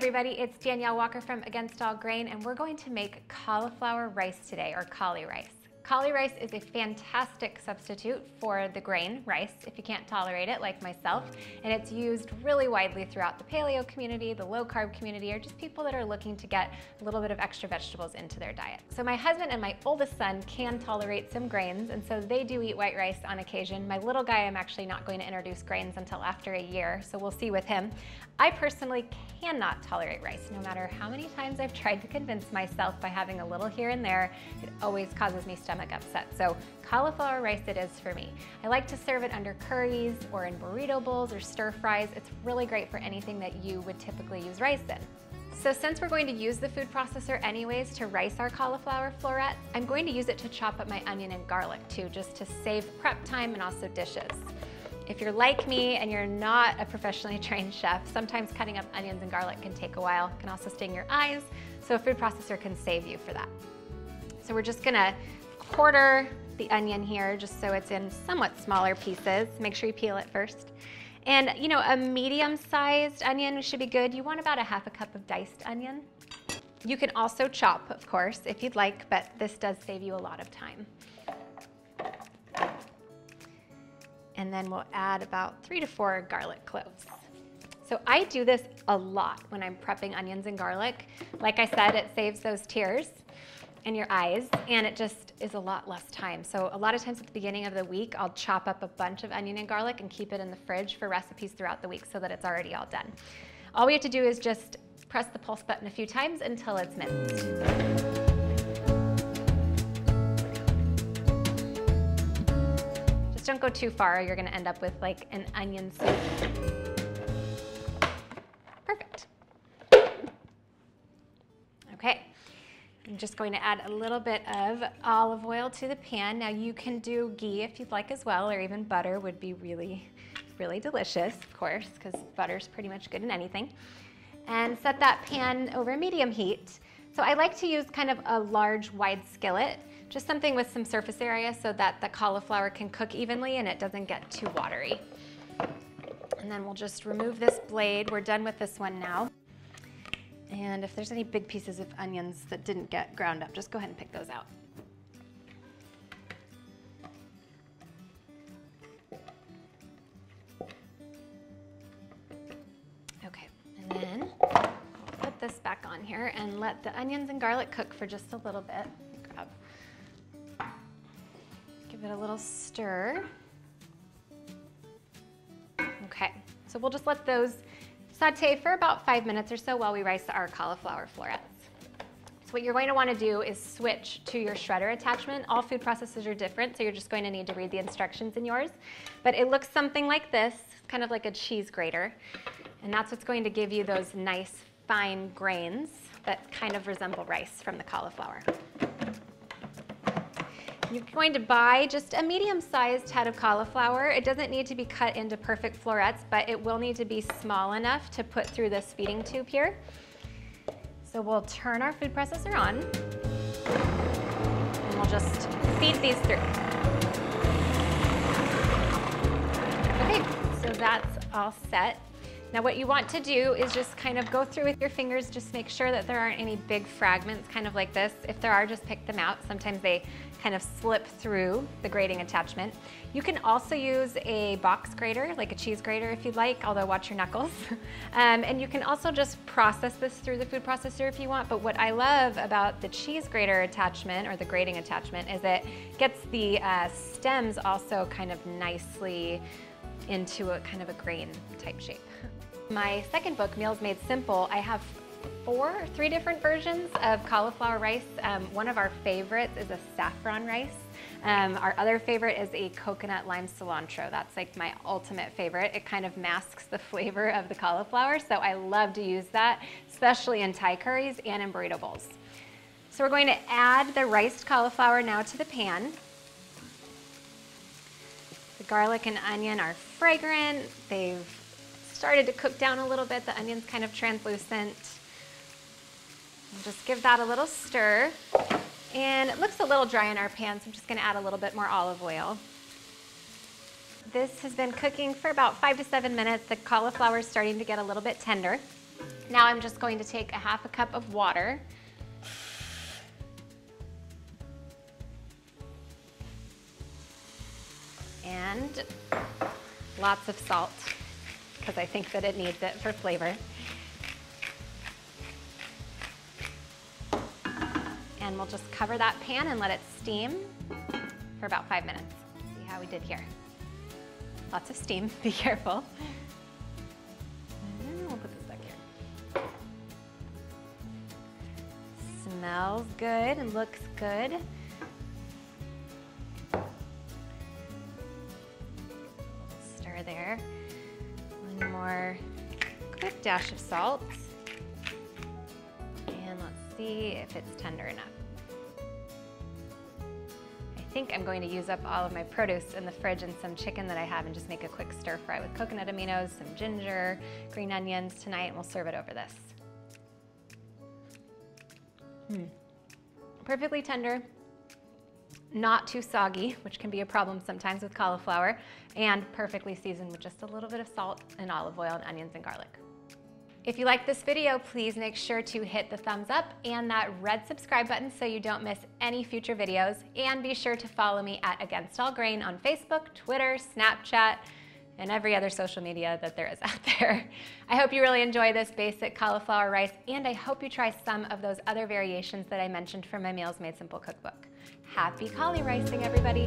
everybody, it's Danielle Walker from Against All Grain, and we're going to make cauliflower rice today, or Cauli rice. Cauli rice is a fantastic substitute for the grain rice if you can't tolerate it like myself, and it's used really widely throughout the paleo community, the low carb community, or just people that are looking to get a little bit of extra vegetables into their diet. So my husband and my oldest son can tolerate some grains, and so they do eat white rice on occasion. My little guy, I'm actually not going to introduce grains until after a year, so we'll see with him. I personally cannot tolerate rice. No matter how many times I've tried to convince myself by having a little here and there, it always causes me stomach upset. So cauliflower rice it is for me. I like to serve it under curries or in burrito bowls or stir fries. It's really great for anything that you would typically use rice in. So since we're going to use the food processor anyways to rice our cauliflower florets, I'm going to use it to chop up my onion and garlic too, just to save prep time and also dishes. If you're like me and you're not a professionally trained chef, sometimes cutting up onions and garlic can take a while. It can also sting your eyes, so a food processor can save you for that. So we're just gonna quarter the onion here just so it's in somewhat smaller pieces. Make sure you peel it first. And you know, a medium-sized onion should be good. You want about a half a cup of diced onion. You can also chop, of course, if you'd like, but this does save you a lot of time. And then we'll add about 3 to 4 garlic cloves. So I do this a lot when I'm prepping onions and garlic. Like I said, it saves those tears in your eyes, and it just is a lot less time. So a lot of times at the beginning of the week, I'll chop up a bunch of onion and garlic and keep it in the fridge for recipes throughout the week so that it's already all done. All we have to do is just press the pulse button a few times until it's minced. Don't go too far, you're gonna end up with like an onion soup. Perfect. Okay, I'm just going to add a little bit of olive oil to the pan. Now you can do ghee if you'd like as well, or even butter would be really, really delicious, of course, because butter's pretty much good in anything. And set that pan over medium heat. So I like to use kind of a large, wide skillet, just something with some surface area so that the cauliflower can cook evenly and it doesn't get too watery. And then we'll just remove this blade. We're done with this one now. And if there's any big pieces of onions that didn't get ground up, just go ahead and pick those out. Okay, and then put this back on here and let the onions and garlic cook for just a little bit. Give it a little stir. Okay, so we'll just let those saute for about 5 minutes or so while we rice our cauliflower florets. So what you're going to want to do is switch to your shredder attachment. All food processors are different, so you're just going to need to read the instructions in yours. But it looks something like this, kind of like a cheese grater. And that's what's going to give you those nice fine grains that kind of resemble rice from the cauliflower. You're going to buy just a medium-sized head of cauliflower. It doesn't need to be cut into perfect florets, but it will need to be small enough to put through this feeding tube here. So we'll turn our food processor on, and we'll just feed these through. Okay, so that's all set. Now what you want to do is just kind of go through with your fingers, just make sure that there aren't any big fragments kind of like this. If there are, just pick them out. Sometimes they kind of slip through the grating attachment. You can also use a box grater, like a cheese grater if you'd like, although watch your knuckles. And you can also just process this through the food processor if you want, but what I love about the cheese grater attachment, or the grating attachment, is it gets the stems also kind of nicely into a kind of a grain type shape. My second book, Meals Made Simple, I have 3 different versions of cauliflower rice. One of our favorites is a saffron rice. Our other favorite is a coconut lime cilantro. That's like my ultimate favorite. It kind of masks the flavor of the cauliflower, so I love to use that, especially in Thai curries and in burrito bowls. So we're going to add the riced cauliflower now to the pan. The garlic and onion are fragrant. They've started to cook down a little bit. The onion's kind of translucent. Just give that a little stir. And it looks a little dry in our pan, so I'm just gonna add a little bit more olive oil. This has been cooking for about 5 to 7 minutes. The cauliflower is starting to get a little bit tender. Now I'm just going to take a half a cup of water. And lots of salt, because I think that it needs it for flavor. And we'll just cover that pan and let it steam for about 5 minutes. See how we did here. Lots of steam, be careful. And we'll put this back here. Smells good and looks good. Stir there. One more quick dash of salt. And let's see if it's tender enough. I think I'm going to use up all of my produce in the fridge and some chicken that I have and just make a quick stir fry with coconut aminos, some ginger, green onions tonight, and we'll serve it over this. Perfectly tender, not too soggy, which can be a problem sometimes with cauliflower, and perfectly seasoned with just a little bit of salt and olive oil and onions and garlic. If you like this video, please make sure to hit the thumbs up and that red subscribe button so you don't miss any future videos. And be sure to follow me at Against All Grain on Facebook, Twitter, Snapchat, and every other social media that there is out there. I hope you really enjoy this basic cauliflower rice, and I hope you try some of those other variations that I mentioned from my Meals Made Simple cookbook. Happy cauli ricing, everybody!